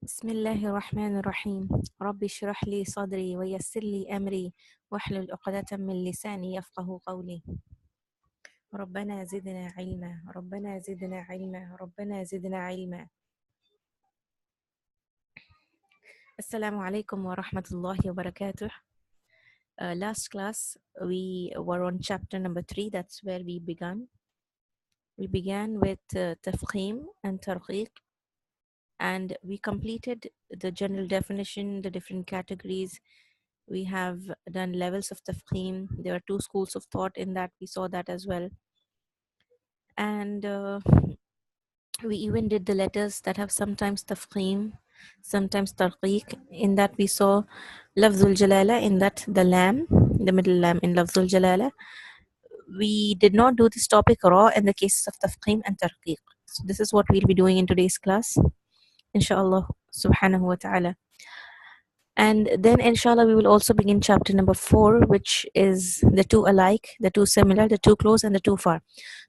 بسم الله الرحمن الرحيم ربي اشرح لي صدري ويسر لي أمري واحلل عقدة من لساني يفقه قولي ربنا زدنا علما ربنا زدنا علما ربنا زدنا علما. Assalamu alaikum wa rahmatullahi wa barakatuh. Last class we were on chapter number 3. That's where we began. We began with tafkhim and tarqiq, and we completed the general definition, the different categories. We have done levels of tafkhim. There are two schools of thought in that. We saw that as well. And we even did the letters that have sometimes tafkhim, sometimes tarqiq. In that we saw lafzul jalala, in that the lam, the middle lam in lafzul jalala. We did not do this topic raw in the cases of tafkhim and tarqiq. So this is what we'll be doing in today's class, inshallah subhanahu wa ta'ala. And then inshallah we will also begin chapter number 4, which is the two alike, the two similar, the two close, and the two far.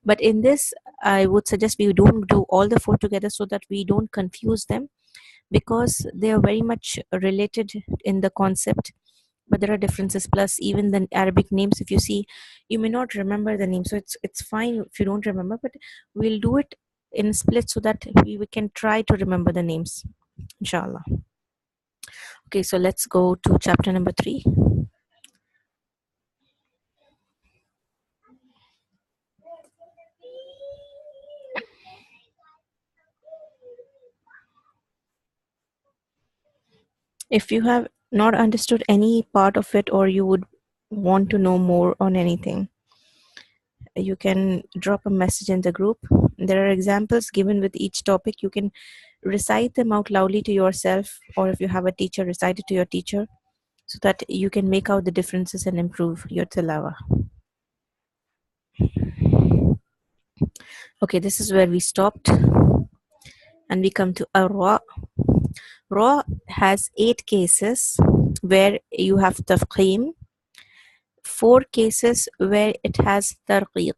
But in this I would suggest we don't do all the 4 together so that we don't confuse them, because they are very much related in the concept, but there are differences. Plus even the Arabic names, if you see, you may not remember the name, so it's fine if you don't remember, but we'll do it in split so that we can try to remember the names, inshallah. Okay, so let's go to chapter number 3. If you have not understood any part of it, or you would want to know more on anything, you can drop a message in the group. There are examples given with each topic. You can recite them out loudly to yourself, or if you have a teacher, recite it to your teacher, so that you can make out the differences and improve your tilawa. Okay, this is where we stopped, and we come to Ra. Ra has 8 cases where you have tafkhim, 4 cases where it has tarqiq,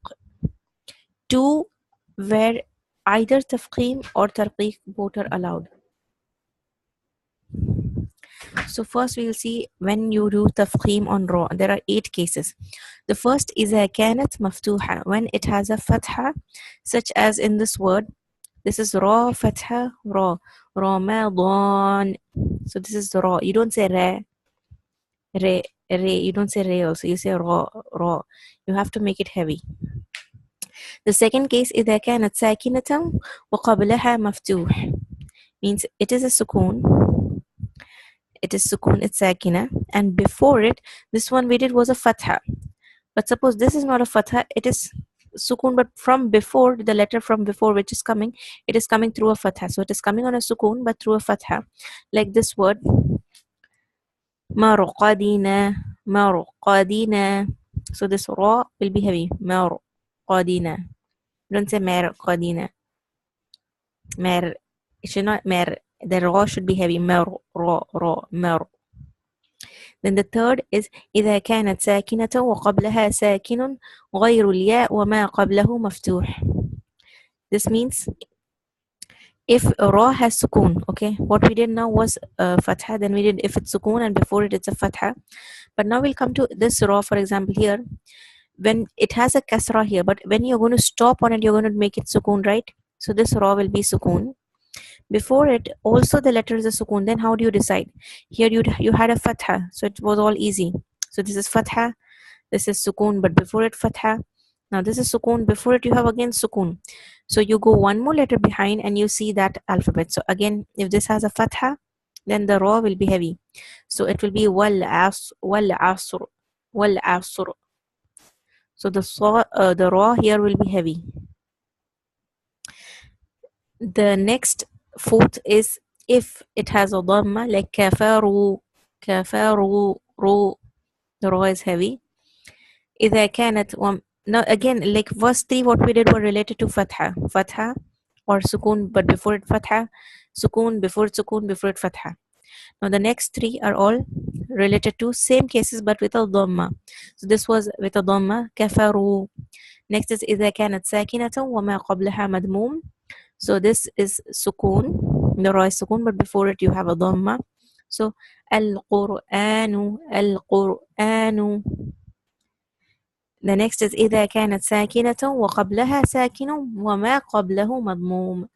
2 where either tafkhim or tarqiq both are allowed. So first we will see when you do tafkhim on ra. There are 8 cases. The first is إذا كانت مفتوحة, when it has a fatha, such as in this word. This is ra fatha ra, Ramadan. So this is ra. You don't say re. You don't say re also. You say ra. You have to make it heavy. The second case إذا كانت ساكنة وقبلها مفتوح, means it is a sukun. It is sukun, it's sakina, and before it, this one we did was a fatha. But suppose this is not a fatha, it is sukun, but from before, the letter from before which is coming, it is coming through a fatha. So it is coming on a sukun but through a fatha. Like this word marqadina, marqadina. So this ra will be heavy. Marqadina. Don't say marqadina. Mer. It should not mer. The ra should be heavy. Mer, ra, mer. Then the third is إذا كانت ساكنة وقبلها ساكن غير الياء وما قبله مفتوح. This means if ra has sukun, okay, what we did now was fatha, then we did if it's sukun and before it it's a fatha. But now we'll come to this ra, for example, here when it has a kasra here, but when you're going to stop on it, you're going to make it sukun, right? So this ra will be sukun. Before it also the letter is a sukun. Then how do you decide? Here you had a fatha, so it was all easy. So this is fatha, this is sukun, but before it fatha. Now this is sukun, before it you have again sukun. So you go one more letter behind and you see that alphabet. So again, if this has a fatha, then the ra will be heavy. So it will be wal asr. So the ra here will be heavy. The next fourth is if it has a dhamma, like kafaru, ru, the ra is heavy. إذا كانت now again, like verse 3, what we did were related to fatha or sukun, but before it fatha, sukun, before it fatha. Now the next 3 are all related to same cases but with a dhamma. So this was with a dhamma, kafaru. Next is إذا كانت ساكنة وما قبلها مدموم. So this is sukun. the ra is sukun, but before it you have a dhamma. So al-Qur'anu, al-Qur'anu. The next is إذا كانت ساكنة وقبلها ساكن وما قبله مضموم.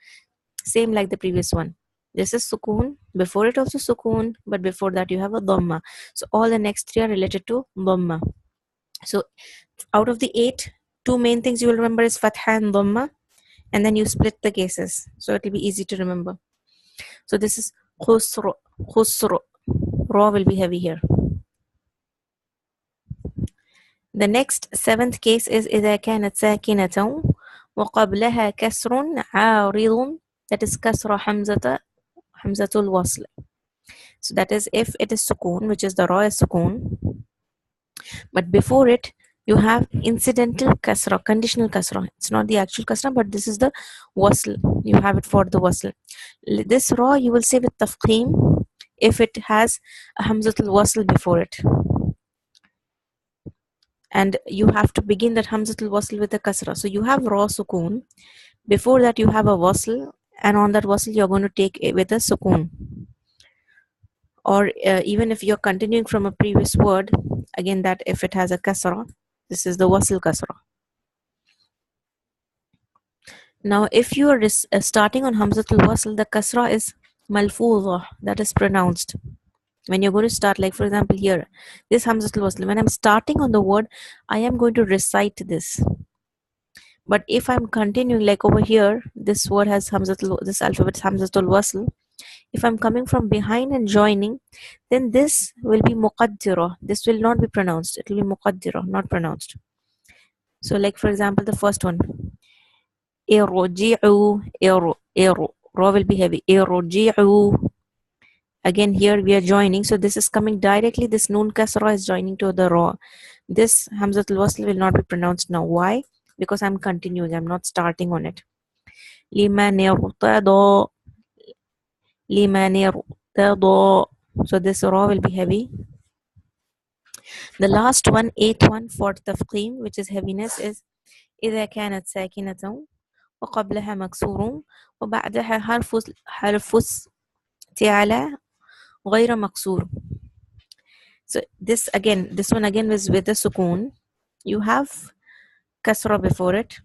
Same like the previous one. This is sukun. Before it also sukun, but before that you have a dhamma. So all the next three are related to dhamma. So out of the 8, 2 main things you will remember is fatha and dhamma, and then you split the cases. So it will be easy to remember. So this is khusru, khusru. Ra will be heavy here. The next 7th case is إذا كانت ساكنة وقبلها كسر عارض, that is كسر حمزة الوصل. So that is if it is sukun, which is the ra is sukun, but before it you have incidental kasra, conditional kasra. It's not the actual kasra, but this is the wasl. You have it for the wasl. This ra you will say with tafqim if it has a hamzatul wasl before it. And you have to begin that hamzatul wasl with a kasra. So you have ra sukun. Before that you have a wasl, and on that wasl you're going to take it with a sukun. Or even if you're continuing from a previous word, again that if it has a kasra, this is the wasl kasra. Now if you are starting on hamzatul wasl, the kasra is malfooza, that is pronounced. When you're going to start, like for example here, this hamzatul wasl, when I'm starting on the word, I am going to recite this. But if I'm continuing, like over here, this word has hamzatul, this alphabet hamzatul wasl. If I'm coming from behind and joining, then this will be muqaddira. This will not be pronounced. It will be muqaddira, not pronounced. So like for example, the first one, irji'u, ra will be heavy. Irji'u. Again here we are joining, so this is coming directly. This noon kasra is joining to the ra. This hamzatul wasl will not be pronounced now. Why? Because I'm continuing. I'm not starting on it. Liman irtada. Liman irtada. So this ra will be heavy. The last one, 8th one for tafqim, which is heaviness, is إذا كانت ساكنة وقبلها مكسور وبعدها حرف استعلاء غير مكسور. So this one again was with the sukun. You have kasra before it,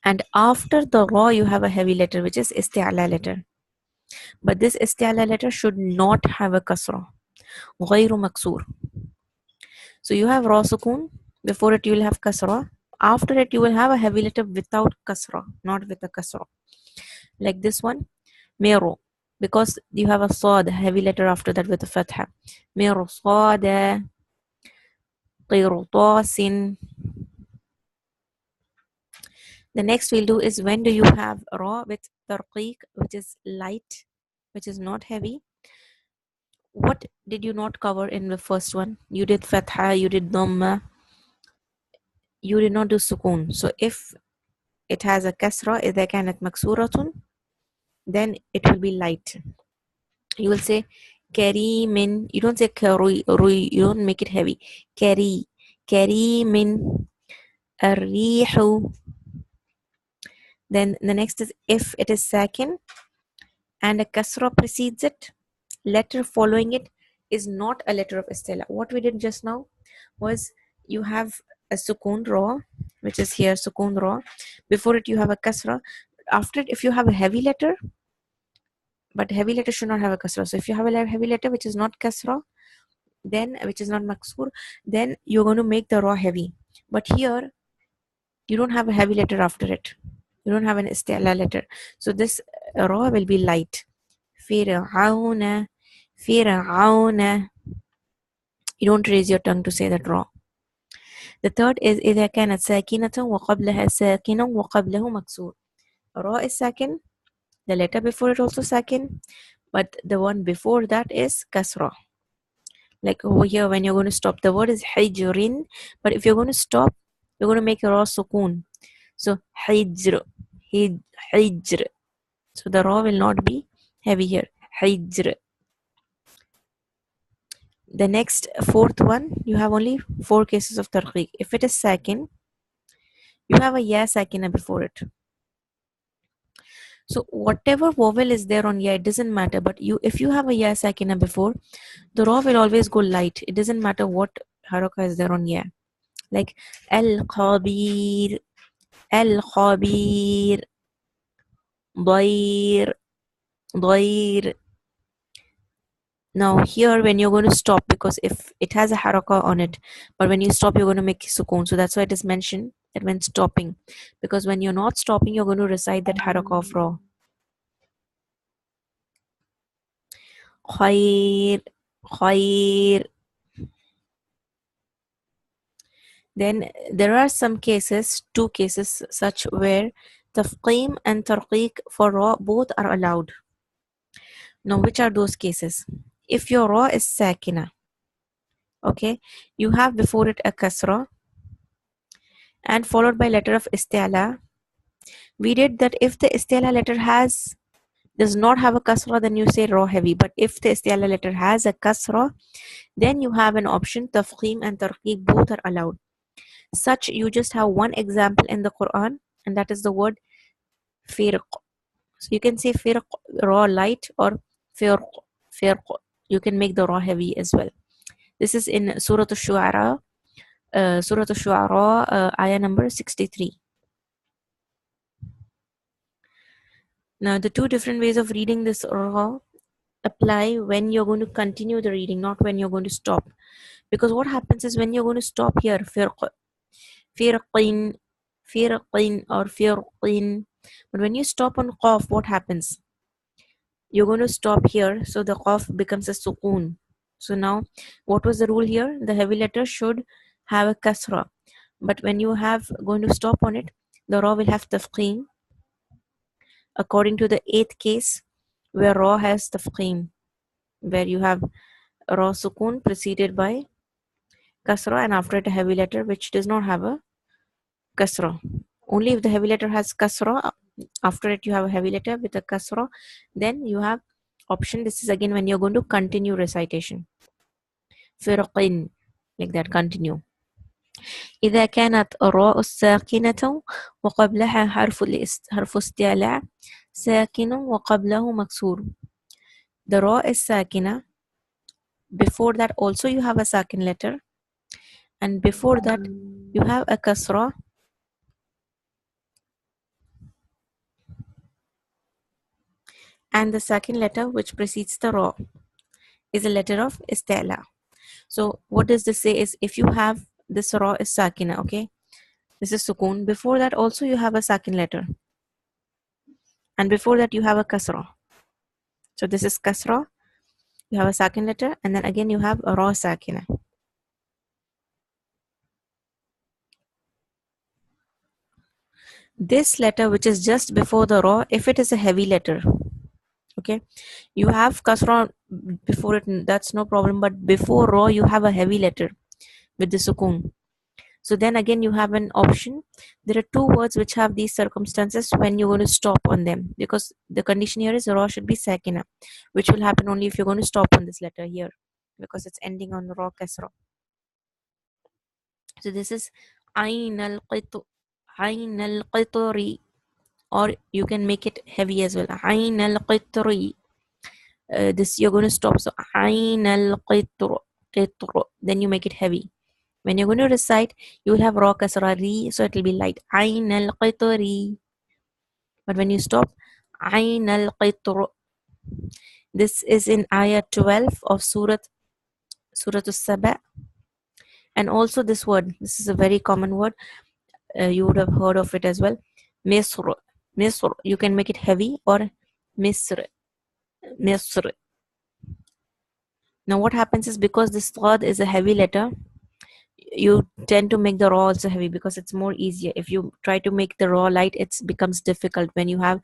and after the ra you have a heavy letter, which is isti'la letter. But this isti'la letter should not have a kasra. غير مكسور. So you have ra sukun. Before it you will have kasra. After it you will have a heavy letter without kasra, not with a kasra. Like this one, mero, because you have a sad, heavy letter after that with a fatha. Mero sada, qirtasin. The next we'll do is when do you have ra with tarqiq, which is light, which is not heavy. What did you not cover in the first one? You did fatha, you did dhamma, you did not do sukun. So if it has a kasra, إذا كانت مكسورة, then it will be light. You will say karimin. You don't say karui, you don't make it heavy. Karimin, arrihu. Then the next is if it is sakin and a kasra precedes it, letter following it is not a letter of istila. What we did just now was you have a sukun ra, which is here sukun ra. Before it you have a kasra. After it, if you have a heavy letter, but heavy letter should not have a kasra. So if you have a heavy letter which is not kasra, then which is not maksur, then you're going to make the ra heavy. But here you don't have a heavy letter after it. You don't have an istila letter. So this ra will be light. Fir'auna, Fir'auna. You don't raise your tongue to say that ra. The third is إذا كانت ساكنة وقبلها ساكن وقبله مكسور. Ra is sakin. The letter before it also sakin, but the one before that is kasra. Like over here, when you're going to stop, the word is hijrin, but if you're going to stop, you're going to make a ra sukun. So hijr, hijr. So the ra will not be heavy here. Hijr. The next 4th one, you have only 4 cases of tarqiq. If it is sakin, you have a ya sakina before it. So whatever vowel is there on ya, it doesn't matter. But if you have a ya sakina before, the ra will always go light. It doesn't matter what haraka is there on ya. Like al-khabir, al-khabir, ضير, ضير. Now here when you're going to stop, because if it has a haraka on it, but when you stop you're going to make sukoon. So that's why it is mentioned that when stopping, because when you're not stopping you're going to recite that haraka of ra. Khair, khair. Then there are some cases, two cases such where tafqim and tarqiq for ra both are allowed. Now which are those cases? If your ra is sakina, okay, you have before it a kasra and followed by letter of isti'la. We did that if the isti'la letter does not have a kasra, then you say ra heavy. But if the isti'la letter has a kasra, then you have an option. Tafkhim and tarqiq both are allowed. Such you just have one example in the Quran, and that is the word firq. So you can say firq ra light or firq firq. You can make the ra heavy as well. This is in Surah Al-Shu'ara, ayah number 63. Now the two different ways of reading this ra apply when you're going to continue the reading, not when you're going to stop. Because what happens is when you're going to stop here, firq, firqin, firqin or firqin. But when you stop on qaf, what happens? You're going to stop here, so the qaf becomes a sukoon. So now, what was the rule here? The heavy letter should have a kasra. But when you have going to stop on it, the ra will have tafqeen, according to the eighth case, where ra has tafqeen, where you have ra sukoon preceded by kasra and after it a heavy letter which does not have a kasra. Only if the heavy letter has kasra, after it you have a heavy letter with a kasra, then you have option. This is again when you're going to continue recitation. فرقين, like that, continue. إذا كانت الراء الساكنة وقبلها حرف استعلاء ساكن وقبله مكسور. The ra is sakina. Before that also you have a sakin letter, and before that you have a kasra, and the second letter which precedes the ra is a letter of istila. So what does this say is, if you have this ra is sakina, okay, this is sukoon. Before that also you have a sakin letter, and before that you have a kasra. So this is kasra, you have a sakin letter, and then again you have a ra sakina. This letter which is just before the ra, if it is a heavy letter, okay, you have kasra before it, that's no problem, but before ra you have a heavy letter with the sukoon. So then again you have an option. There are two words which have these circumstances when you're going to stop on them, because the condition here is ra should be sakina, which will happen only if you're going to stop on this letter here, because it's ending on ra kasra. So this is ayn al-qitri, or you can make it heavy as well. Ayn al-qitri. This you're going to stop. So ayn al-qitr, then you make it heavy. When you're going to recite, you will have ra kasra ri, so it will be light. Ayn al-qitri. But when you stop, ayn al-qitr. This is in ayah 12 of Surah As-Saba. And also this word, this is a very common word. You would have heard of it as well. Misr. Misr. You can make it heavy, or Misr. Misr. Now what happens is, because this third is a heavy letter, you tend to make the raw also heavy because it's more easier. If you try to make the raw light, it becomes difficult. When you're going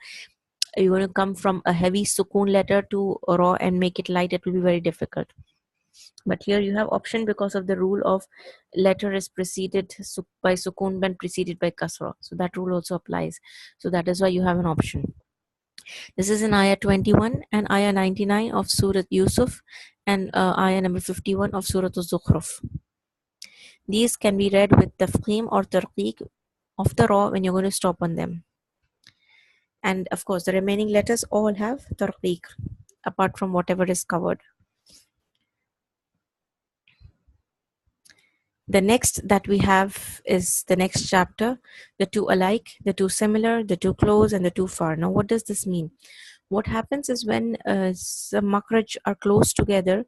to come from a heavy sukoon letter to a raw and make it light, it will be very difficult. But here you have option because of the rule of letter is preceded by sukoon when preceded by kasra. So that rule also applies. So that is why you have an option. This is in ayah 21 and ayah 99 of Surah Yusuf, and ayah number 51 of Surah Az-Zukhruf. These can be read with tafkhim or tarqiq of the ra when you're going to stop on them. And of course, the remaining letters all have tarqiq, apart from whatever is covered. The next that we have is the next chapter, the two alike, the two similar, the two close, and the two far. Now, what does this mean? What happens is when some makhraj are close together,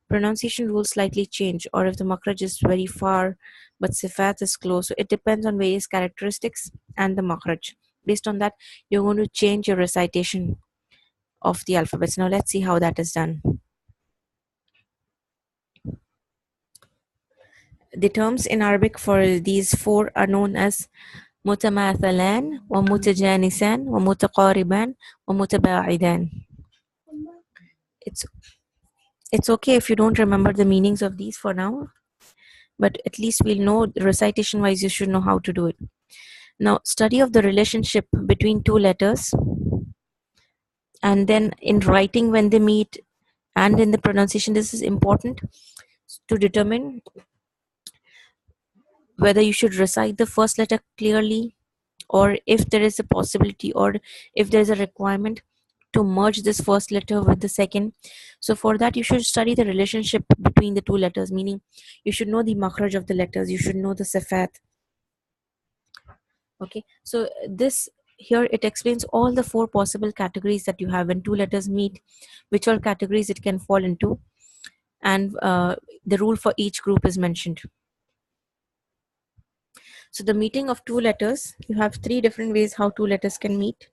pronunciation rules slightly change, or if the makhraj is very far but sifat is close. So it depends on various characteristics and the makhraj. Based on that, you're going to change your recitation of the alphabets. Now, let's see how that is done. The terms in Arabic for these four are known as متماثلان ومتجانسان ومتقاربان ومتباعدان. It's it's okay if you don't remember the meanings of these for now, but at least we'll know recitation wise you should know how to do it. Now, study of the relationship between two letters, and then in writing when they meet, and in the pronunciation, this is important to determine whether you should recite the first letter clearly, or if there is a possibility, or if there is a requirement to merge this first letter with the second. So for that, you should study the relationship between the two letters, meaning you should know the makhraj of the letters, you should know the sifat. Okay, so this here it explains all the four possible categories that you have when two letters meet, which all categories it can fall into, and the rule for each group is mentioned. So the meeting of two letters, you have three different ways how two letters can meet.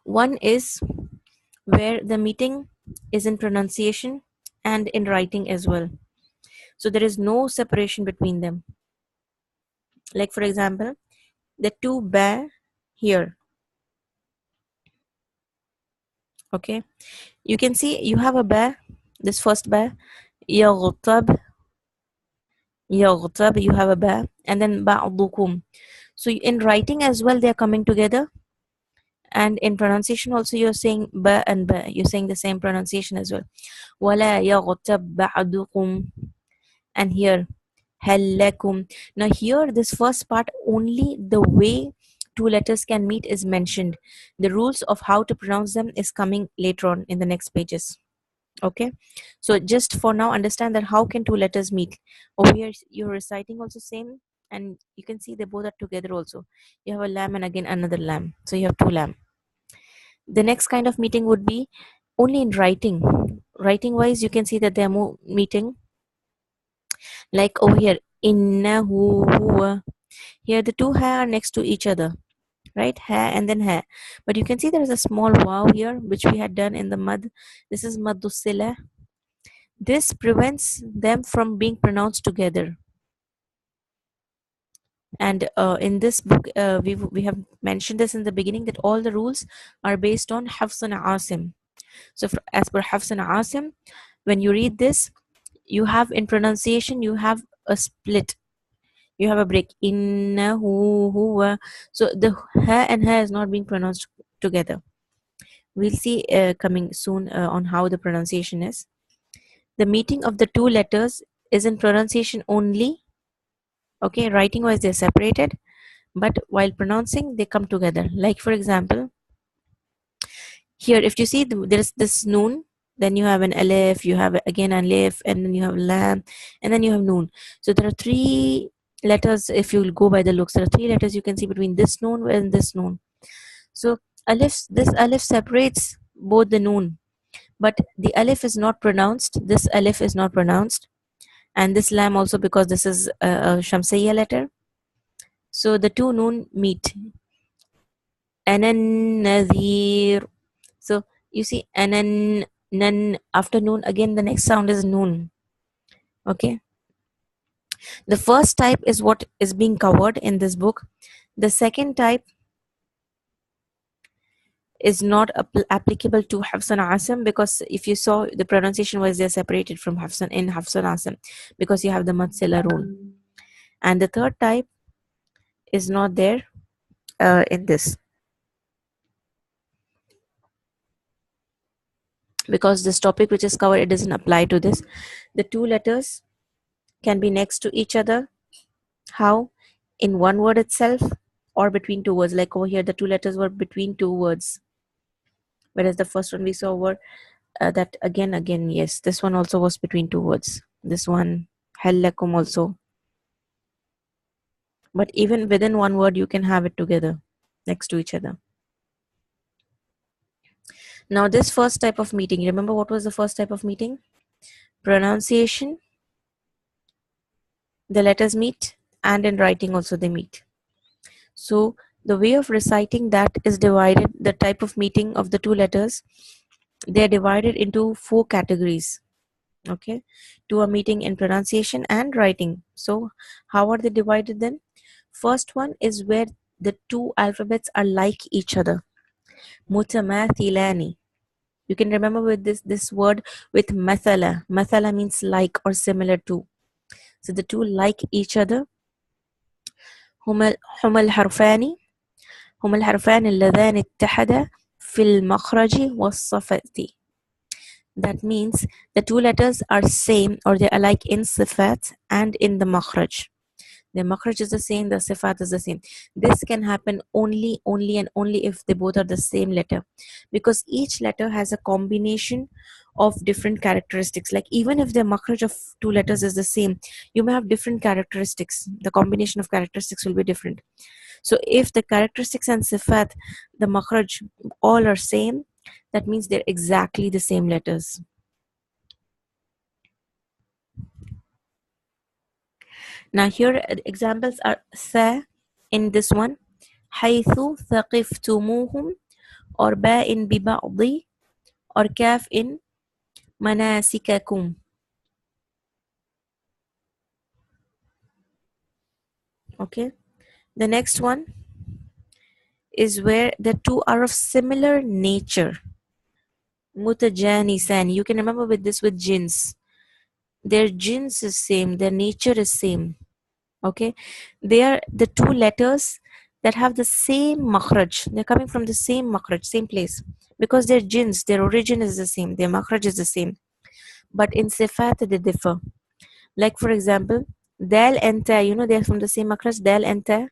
One is where the meeting is in pronunciation and in writing as well. So there is no separation between them. Like for example, the two ba here. Okay, you can see you have a ba, this first ba, يغتب, يغتب, you have a ba, and then بعضكم. So in writing as well, they are coming together, and in pronunciation also you're saying ba and ba, you're saying the same pronunciation as well. ولا يغتب بعضكم, and here هل لكم. Now here this first part, only the way two letters can meet is mentioned. The rules of how to pronounce them is coming later on in the next pages. Okay, so just for now understand that how can two letters meet. Over here you're reciting also same, and you can see they both are together also. You have a lamb and again another lamb, so you have two lamb. The next kind of meeting would be only in writing. Writing wise, you can see that they're meeting, like over here innahu huwa. Here the two ha are next to each other, right? Ha and then ha, but you can see there is a small wow here which we had done in the mad. This is maddu sila. This prevents them from being pronounced together. And in this book, we have mentioned this in the beginning, that all the rules are based on Hafs and Asim. So as per Hafs and Asim, when you read this, you have in pronunciation, you have a split, you have a break. Innahu huwa. So the ha and ha is not being pronounced together. We'll see coming soon on how the pronunciation is. The meeting of the two letters is in pronunciation only. Okay, writing wise they're separated, but while pronouncing they come together. Like for example, here if you see there's this noon, then you have an alif, you have again an alif, and then you have lam, and then you have noon. So there are three letters. If you go by the looks, there are three letters you can see between this noon and this noon. So this alif separates both the noon, but the alif is not pronounced, this alif is not pronounced, and this lam also, because this is a shamsiyya letter. So the two noon meet. Anan nadhir. So you see anan, nan, after noon again the next sound is noon. Okay, the first type is what is being covered in this book. The second type is not applicable to Hafsan Asim, because if you saw the pronunciation was they're separated from Hafsan in Hafsan Asim, because you have the Matsila rule. And the third type is not there in this, because this topic which is covered, it doesn't apply to this. The two letters can be next to each other. How? In one word itself, or between two words. Like over here, the two letters were between two words, whereas the first one we saw were that again, yes, this one also was between two words. This one, hal lakum also. But even within one word, you can have it together next to each other. Now, this first type of meeting, remember what was the first type of meeting? Pronunciation, the letters meet, and in writing also they meet. So the way of reciting that is divided, the type of meeting of the two letters, they are divided into four categories. Okay, two are meeting in pronunciation and writing. So how are they divided then? First one is where the two alphabets are like each other. Mutamathilani. You can remember with this word with mathala. Mathala means like or similar to. So the two like each other. هما الحرفان هما الحرفان اللذان اتحدا في المخرج والصفة. That means the two letters are same or they are alike in sifat and in the makhraj. The makhraj is the same, the sifat is the same. This can happen only and only if they both are the same letter, because each letter has a combination of different characteristics. Like even if the makhraj of two letters is the same, you may have different characteristics. The combination of characteristics will be different. So if the characteristics and sifat, the makhraj, all are same, that means they're exactly the same letters. Now here examples are sa in this one, حيث ثقفتموهم, or باء ببعض, or كاف in مناسككم. Okay, the next one is where the two are of similar nature. متجانسان. You can remember with this with jins. Their jins is same, their nature is same. Okay, they are the two letters that have the same makhraj. They're coming from the same makhraj, same place, because their jins, their origin is the same, their makhraj is the same, but in sifat they differ. Like for example, dal and ta, they're from the same makhraj. Dal and ta,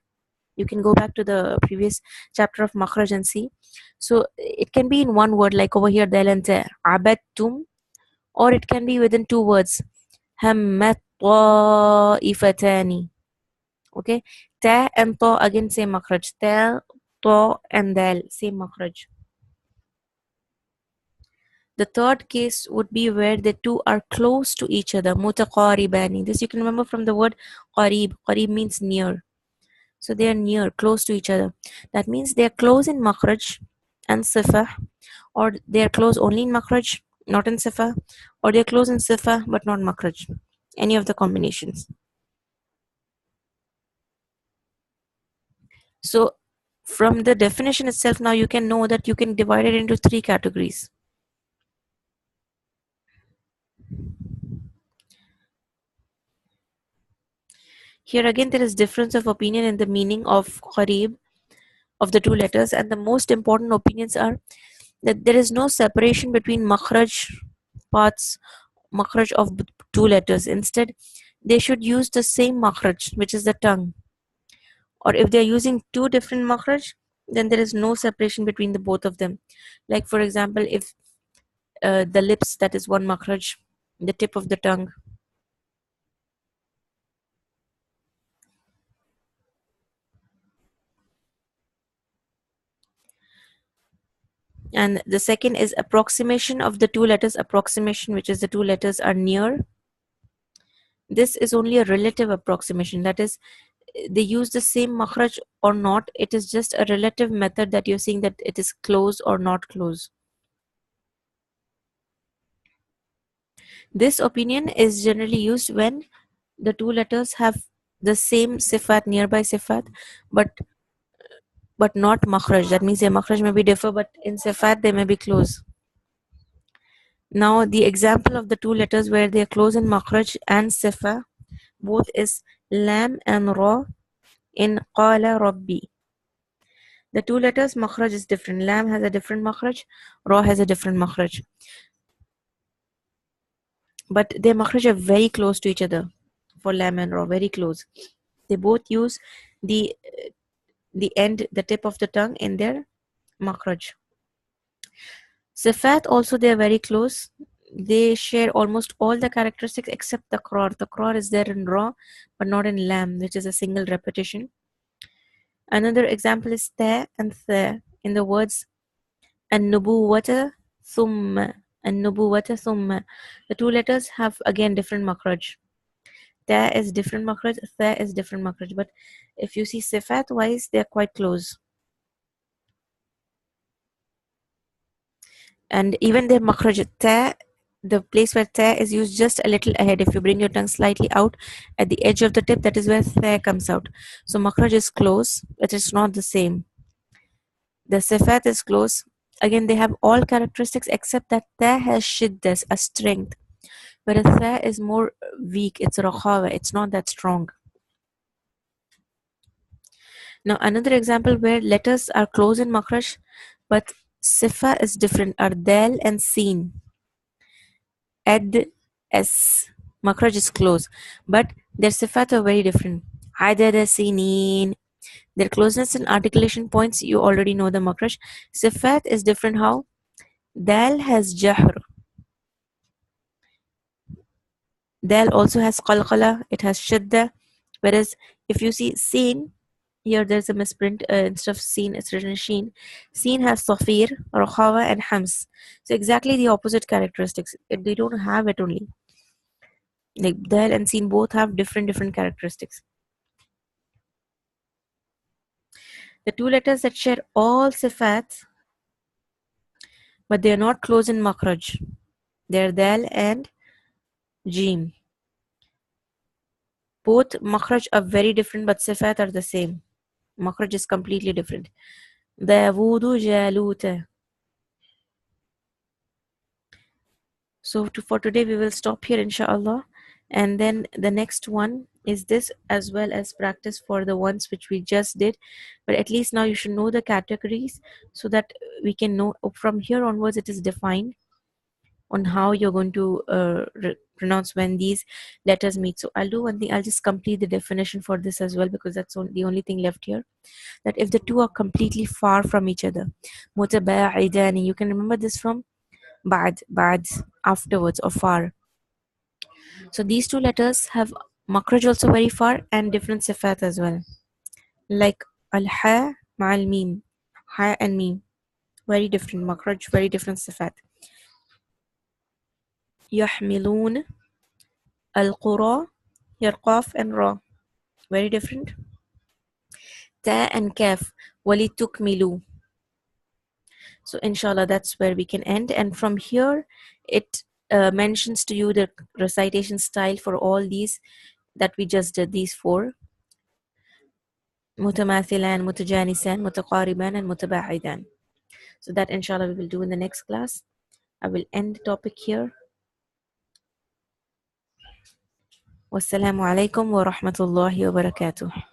you can go back to the previous chapter of makhraj and see. So it can be in one word, like over here, dal and ta, abadtum, or it can be within two words, hammat ta'ifatani. Okay, ta and ta again same makhraj. Ta, ta and dal same makhraj. The third case would be where the two are close to each other. Mutaqaribani. This you can remember from the word qarib. Qarib means near. So they are near, close to each other. That means they are close in makhraj and sifah, or they are close only in makhraj, not in sifah, or they are close in sifah but not makhraj. Any of the combinations. So from the definition itself, now you can know that you can divide it into three categories. Here again, there is difference of opinion in the meaning of qarib, of the two letters, and the most important opinions are that there is no separation between makhraj parts, makhraj of two letters. Instead, they should use the same makhraj, which is the tongue. Or if they're using two different makhraj, then there is no separation between the both of them. Like for example, if the lips, that is one makhraj, the tip of the tongue, and the second is approximation of the two letters, approximation, which is the two letters are near. This is only a relative approximation, that is, they use the same makhraj or not. It is just a relative method that you're seeing that it is close or not close. This opinion is generally used when the two letters have the same sifat, nearby sifat, but not makhraj. That means their makhraj may be differ, but in sifat they may be close. Now the example of the two letters where they are close in makhraj and sifa both is lam and ra in qala rabbi. The two letters makhraj is different. Lam has a different makhraj, ra has a different makhraj, but their makhraj are very close to each other. For lam and ra, very close. They both use the the end, the tip of the tongue in their makhraj. Sifat also, they are very close. They share almost all the characteristics except the takrار. Takrار is there in ra but not in lam, which is a single repetition. Another example is ta and tha in the words an-nubuwata thumma. An-nubuwata thumma. The two letters have again different makhraj. Ta is different makhraj, tha is different makhraj. But if you see sifat wise, they are quite close. And even their makhraj ta, the place where ta is used just a little ahead. If you bring your tongue slightly out at the edge of the tip, that is where tha comes out. So makhraj is close, but it's not the same. The sifat is close. Again, they have all characteristics except that ta has shiddas, a strength, whereas tha is more weak. It's rakhawa. It's not that strong. Now, another example where letters are close in makhraj, but sifa is different, are dal and sin. Ad, s. Makhraj is close, but their sifat are very different. Adad sinin. Their closeness and articulation points, you already know the makhraj. Sifat is different how? Dal has jahr. Dal also has qalqala, it has shidda. Whereas if you see sin, here there's a misprint. Instead of sin, it's written sheen. Sin has safir, rakhawa, and hams. So exactly the opposite characteristics. They don't have it only. Like dal and sin both have different characteristics. The two letters that share all sifats, but they are not close in makhraj. They are dal and jim. Both makhraj are very different, but sifat are the same. Makhraj is completely different. Dawudu Jaluta. So for today we will stop here inshallah, and then the next one is this, as well as practice for the ones which we just did. But at least now you should know the categories so that we can know from here onwards it is defined on how you're going to pronounce when these letters meet. So I'll do one thing, I'll just complete the definition for this as well, because that's the only thing left here. That if the two are completely far from each other, متباعدان, you can remember this from bad, afterwards or far. So these two letters have makhraj also very far and different sifat as well. Like al-ha ma'al mim, ha and mim, very different makhraj, very different sifat. Yahmilun, al-qura, here qaf and ra, very different. Ta and kaf, walitukmilu. So inshallah that's where we can end, and from here it mentions to you the recitation style for all these that we just did, these four: متماثلان, متجانسان, متقاربان, and متباعدان. So that inshallah we will do in the next class. I will end the topic here. Wassalamu alaikum wa rahmatullahi wa barakatuh.